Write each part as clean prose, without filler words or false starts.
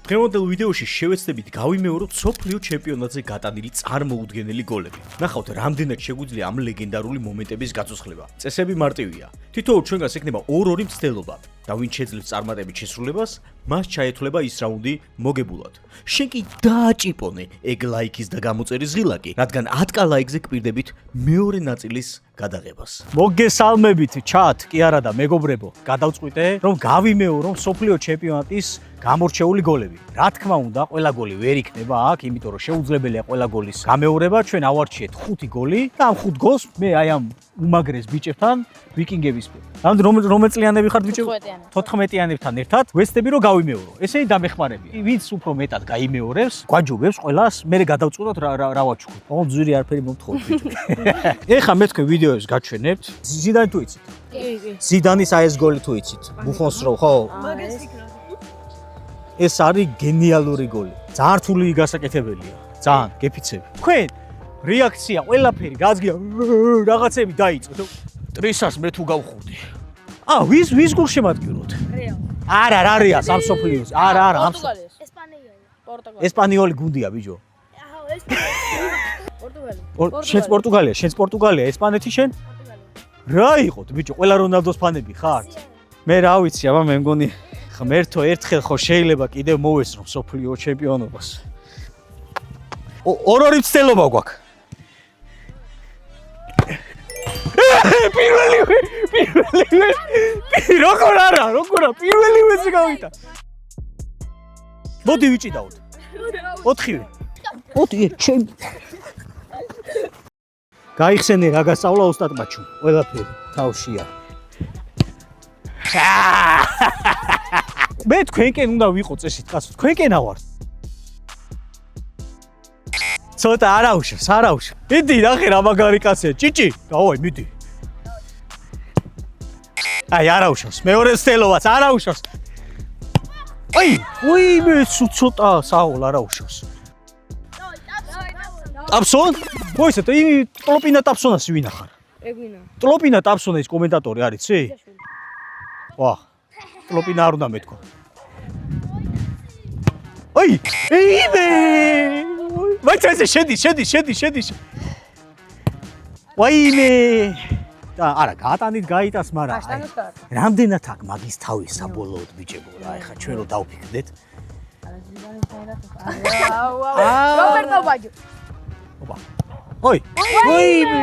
დღევანდელ ვიდეოში შევეცდებით გავიმეოროთ მსოფლიო ჩემპიონატზე გატანილი წარმოუდგენელი გოლები. ნახავთ, რამდენად შეგვიძლია ამ ლეგენდარული მომენტების გაცოცხლება. წესები მარტივია. თითოეულ ჩვენგანს ექნება 2-2 მცდელობა და ვინ შეძლებს წარმატებით შესრულებას, მას ჩაეთვლება ის რაუნდი მოგებულად. შენ კი დააჭიპონე ეგ ლაიქის და გამოწერის ღილაკი, რადგან 10k ლაიქზე გპირდებით მეორე ნაწილის გადაღებას. მოგესალმებით ჩატ, კი არა და მეგობრებო, გადავწყვიტე, რომ გავიმეორო მსოფლიო ჩემპიონატის გამორჩეული გოლები. რა თქმა უნდა, ყველა გოლი ვერ იქნება აქ, იმიტომ რომ შეუძლებელია ყველა გოლის გამეორება. ჩვენ ავარჩიეთ 5 გოლი და ამ 5 გოლს მე აი ამ უმაგრეს ბიჭებთან ვიკინგების რომელ წლიანები ხართ ბიჭო? 14-იანებთან ერთად ვეცდები რომ გავიმეორო. ესე დამეხმარებია. ვინც უფრო მეტად გაიმეორებს, გვაჯობებს ყველას, მე გადავწყვიტოთ რა ვაჩუქოთ. ოღონდ ძვირი არაფერი მომთხოვთ ბიჭო. ეხლა მე თქვენ ვიდეოებს გაჩვენებთ. ზიდანი თუ იცით? კი. ზიდანის აი ეს გოლი თუ იცით? ბუფონს რო, ხო? მაგას ვიქნები. ეს არის გენიალური გოლი. ძალიან რთული გასაკეთებელია. ძალიან გეფიცები. თქვენ რეაქცია ყველაფერი გაზგია რაღაცები დაიწყო. ტრისას მე თუ გავხურდი. ვის გულ შემატკივროთ? რეალ. არა, რა რეალ სამსოფლიოს. არა, ესპანიოლი გუნდია ბიჭო. პორტუგალია. შენც პორტუგალია, ესპანეთი შენ? რა იყოთ ბიჭო, ყველა რონალდოს ფანები ხართ? მე რა ვიცი, აბა მე მგონი ღმერთო ერთხელ ხო შეიძლება კიდევ მოვესწრო მსოფლიო ჩემპიონობას. 2-2 მცდელობა გვაქვს. პირველივე. როგორ არა, პირველივეზე გავიდა. მოდი ვიჭიდაოთ. 4-ვე. 4 ჩემ. გაიხსენე რა გასწავლა ოსტატ მაჩუ. ყველაფერი თავშია. მე თქვენკენ უნდა ვიყო წესით კაცო, თქვენკენ ავარ. ცოტა არაუშავს. მიდი ნახე რა მაგარი კაცია, ჭიჭი. დავაი, მიდი. აი არაუშავს, მეორე მცდელობაც არაუშავს. მე ცოტა საულ არაუშავს. ტაფსონ? მოიცეთ, ტლოპინა ტაფსონას ვინახარ? ეგ ვინა? ტლოპინა ტაფსონა ის კომენტატორი არის, ცი? ვა, ტლოპინა არ უნდა მეთქვა. ვაიცე შედი. ვაიმე. და არა, გატანით გაიტას, მაგრამ რამდენად აქ მაგის თავი საბოლოოდ ბიჭებო რა, ეხა ჩვენ რო დავფიქრდეთ. რობერტო ბაჯო. ვაიმე.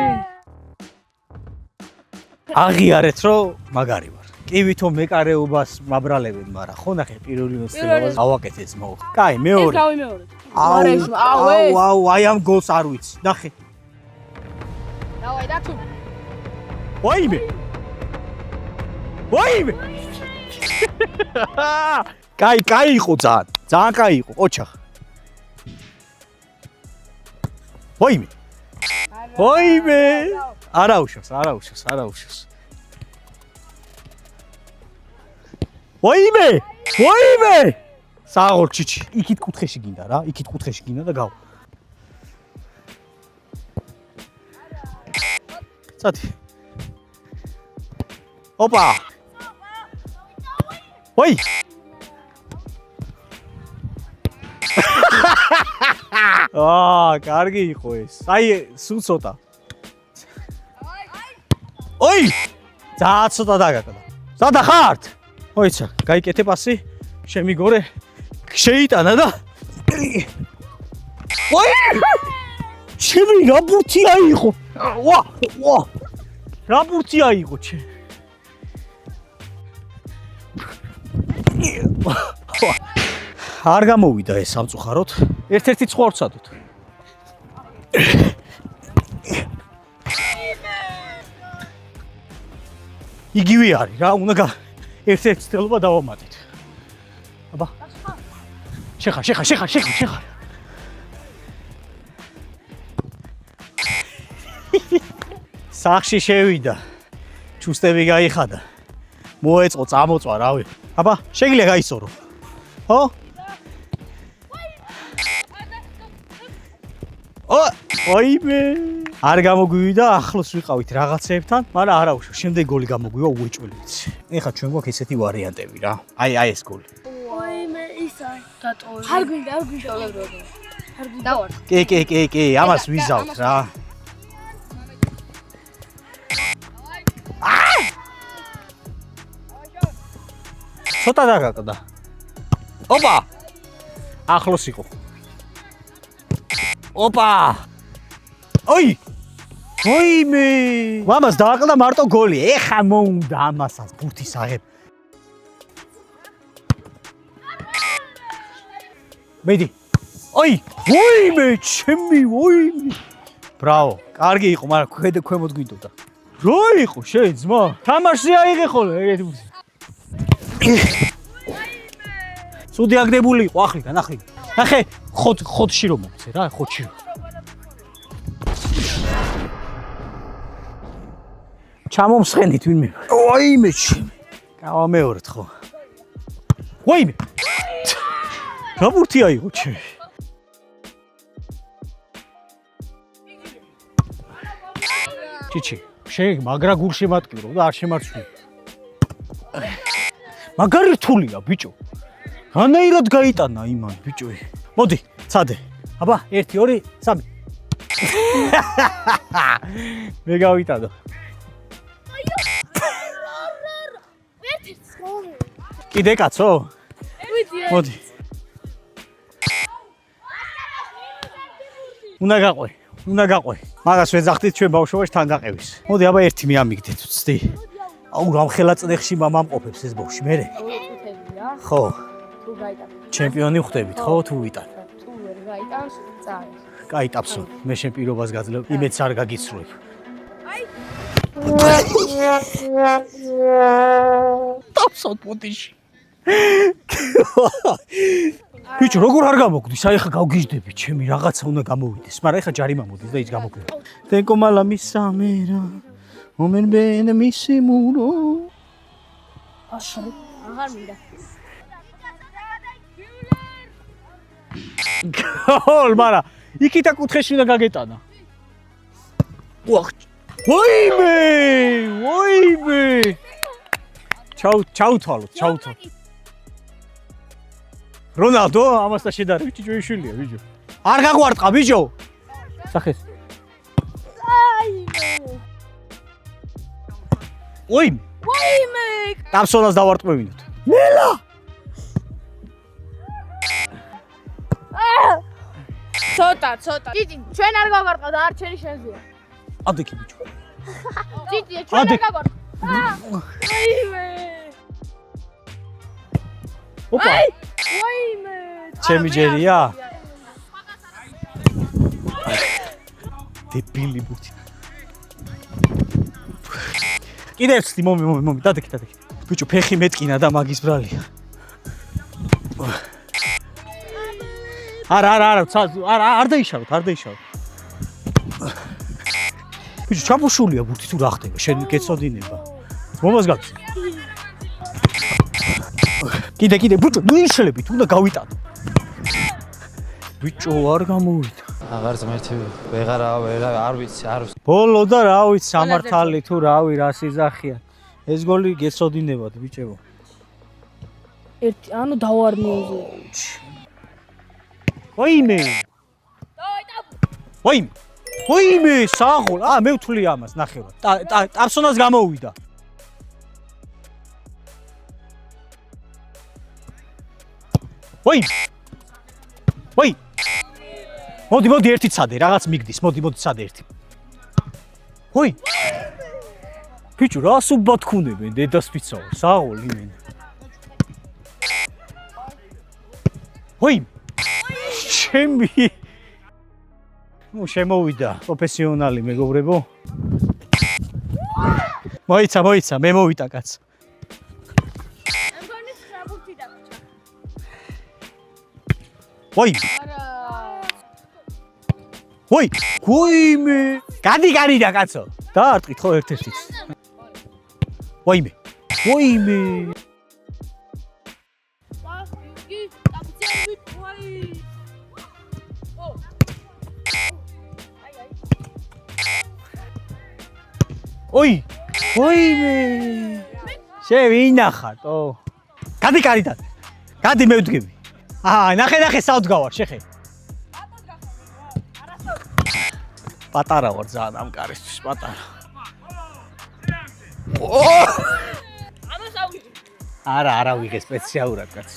აღიარეთ რომ მაგარი ვარ. კი ვითომ მეკარეობას მაბრალებენ, მაგრამ ხო ნახე პირველი მოცემას ავაკეთეთ მო. კაი, მეორე. ეს გავიმეორეთ. აი ამ გოლს არ ვიცი. ნახე. დავაი და თუ. ვაიმე. კაი იყო ძალიან კაი იყო, ოჩახ. ვაიმე. არაუშავს. ვაიმე! სააღოლ ჩიჩი. იქით კუთხეში გინდა რა, და გავა. წათი. ოპა! ვაი! კარგი იყო ეს. აი, სულ ცოტა. ძალიან ცოტა დაგაკდა. სადა ხართ? ოიცა, გაიკეთე პასი, შემიგორე, შეიტანა და ჩემი რა ბურთია იყო? რა ბურთია იყო ჩემ? არ გამოვიდა ეს სამწუხაროდ, ერთ-ერთი სხვა ვცადოთ. იგივე არის რა, უნდა ერთ-ერთი მცდელობა დავამატეთ. აბა. შეხარ. სახში შევიდა. ჩუსტები გაიხადა. მოეწყო, წამოწვა, რავი. აბა, შეგიძლია გაისორო. ხო? ვაიმე. არ გამოგვივიდა, ახლოს ვიყავით რაღაცეებთან, მაგრამ არაუშავ, შემდეგ გოლი გამოგვივა უეჭველიც. ეხლა ჩვენ გვაქვს ესეთი ვარიანტები რა. აი ეს გოლი. ვაიმე, ისაა. დატოვე. არ გვინდა. დავარ. კი, ამას ვიზავთ რა. ცოტა დაგაკდა. ოპა! ახლოს იყო. ოპა! ოი! ოიმე! მამას დააყდა მარტო გოლი. ეხა მოუნდა ამასაც ბურთის აღებ. მედი. ოი! ოიმე, ჩემი, ოიმე! ბრავო, კარგი იყო, მაგრამ ქვემოთ გვინდოდა. რა იყო შენ ძმა? თამაშზე აიღე ხოლმე ეგეთი ბურთი. სუდი აგდებული იყო ახლიდან. ნახე, ხოთში რომ მომცე რა, ხოთში. ჩამომსხენით ვინმე. ოიმე ჩემი. გავამეორეთ ხო. ოიმე. რა ბურთია იყო ჩემი? ჩიჩი, შენ მაგრა გულში მატკირო და არ შემარცვლი. მაგარი რთულია ბიჭო. რანაირად გაიტანა იმან ბიჭო. მოდი, ცადე. აბა, 1 2 3. მე გავიტანო. კიდე კაცო? მოდი. უნდა გაყვე. მაგას ვეძახდით ჩვენ ბავშვობაში თან დაყევის. მოდი, აბა ერთი მე ამიგდეთ, ვცდი. აუ, რამ ხელაწნეხში მამამ ყოფებს ეს ბავშვი, მერე. ხო. თუ გაიტან. ჩემპიონი ხდებით, ხო, თუ ვიტან. თუ ვერ გაიტანს, წაი. კაი, ტაფსო. მე შენ პირობას გაძლევ, იმედს არ გაგიცრუებ. ტაფსო პოტიში. ბიჭო, როგორ არ გამოგვდის? აი ხა გავგიჟდები, ჩემი რაღაცა უნდა გამოვიდეს, მაგრამ ეხა ჯარიმა მოდის და ის გამოგვიდა. Tengo mala misamera. Omen bene misimuro. აღარ მინდა. გოლ, მარა. იქითა კუთხეში უნდა გაგეტანა. უახ. ოიმე. ჩაუთვალოთ. რონალდო ამასთან შედარებით ჭიჭო იშვილია ბიჭო. არ გაყვარტყა ბიჭო. სახეს. ოიმე. ტამსონას დავარტყმევინოთ. ნელა. ცოტა. ჭიჭი, ჩვენ არ გავარტყა და არჩენი შენზეა. ადექი ბიჭო. ჭიჭი, ჩვენ არ გავარტყა. ოიმე. ოპა. ოიმე. ჩემი ჯერია. დებილი ბუთი. კიდე ერთი მომი, დადექი. ბიჭო, ფეხი მეტკინა და მაგის ბრალია. არა, არ დაიშალოთ. ბიჭო, ჩამოშულია ბუთი თუ რა ხდება? შენ გეცოდინება. მომას გაქვს. კიდე, ბიჭო, ნუიშლებით უნდა გავიტანო. ბიჭო, არ გამოვიდა. აღარ ზმერთი არ ვიცი. ბოლო და რა ვიცი, სამართალი თუ რავი, რა სიზახია. ეს გოლი გეცოდინებათ, ბიჭებო. ერთი, ანუ დავარნიოზე. ოიმე. ოიმე, საღოლ. მე ვთვლი ამას, ნახევარ. ტაფსონას გამოვიდა. ოიმე. მოდი ერთი ცადე, რაღაც მიგდის. მოდი ცადე ერთი. ოი. ბიჭო, რა სუბა თქუნებენ დედას ფიცაო, საღოლი მენ. ოი. ჩემი. შემოვიდა პროფესიონალი მეგობრებო. მოიცა, მე მოვიდა კაც. ოი, გოიმე. გადი და კაცო. დაარტყით ხო ერთ-ერთიც. ოიმე. ოიმე. შევინახატო. გადი კარიდან. გადი მე ვდგები. ნახე საუდგავარ შეხე. პატარა ვარ ძალიან ამ კარისთვის, პატარა. არა ვიღე სპეციალურად კაც.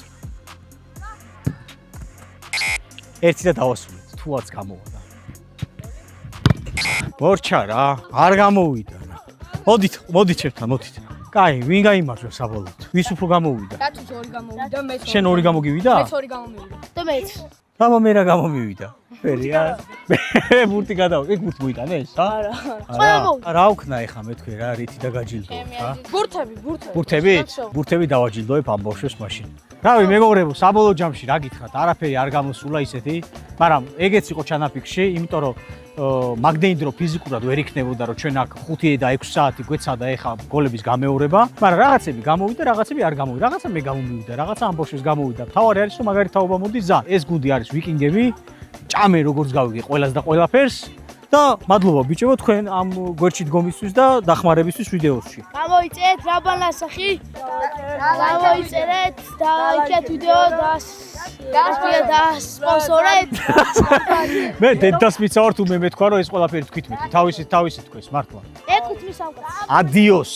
ერთი და დავასრულეთ, თუაც გამოვიდა. მორჩა რა, არ გამოვიდა რა. მოდით შევთან, მოდით. კაი, ვინ გაიმარჯვა საბოლოოდ? ვის უფრო გამოვიდა? რატოს ორი გამოვიდა მე შენ ორი გამოგივიდა? მეც ორი გამომივიდა და მეც დამა მე რა გამომივიდა? ფერია. მე ბურთი გადავ, ეგ ბურთი მოიტანეს, არა რა ვქნა ეხა მე თქვენ რა, რითი და გაჯილდოვთ, რა? ბურთები დავაჯილდოებ ამ ბავშვებს მაშინ. რავი, მეგობრებო, საბოლოო ჯამში რა გითხრათ? არაფერი არ გამოსულა ისეთი, მაგრამ ეგეც იყო ჩანაფიქრში, იმიტომ რომ მაგდენი დრო ფიზიკურად ვერ იქნებოდა, რომ ჩვენ აქ 5 და 6 საათი გვეცადა ეხა გოლების გამეორება, მაგრამ რაღაცები გამოვიდა, რაღაცები არ გამოვიდა. რაღაცა მე გამომივიდა, რაღაცა ამ ბავშვებს გამოვიდა. თავარი არის, რომ მაგარი თაობა მოდის ზან. ეს გუნდი არის ვიკინგები. ჭამე როგორც გავიგე ყველას და ყველაფერს და მადლობა ბიჭებო თქვენ ამ გვერდში დგომისთვის და დახმარებისთვის ვიდეოში. გამოიწერეთ რაბანასახი გამოიწერეთ და ლაიქეთ ვიდეო და სპონსორეთ მე დედას მიცავარ თუ მე მეთქვა რომ ეს ყველაფერი თქვით მე თავისი თქვეს მართლა. ეკუთვნის ამ კაცს ადიოს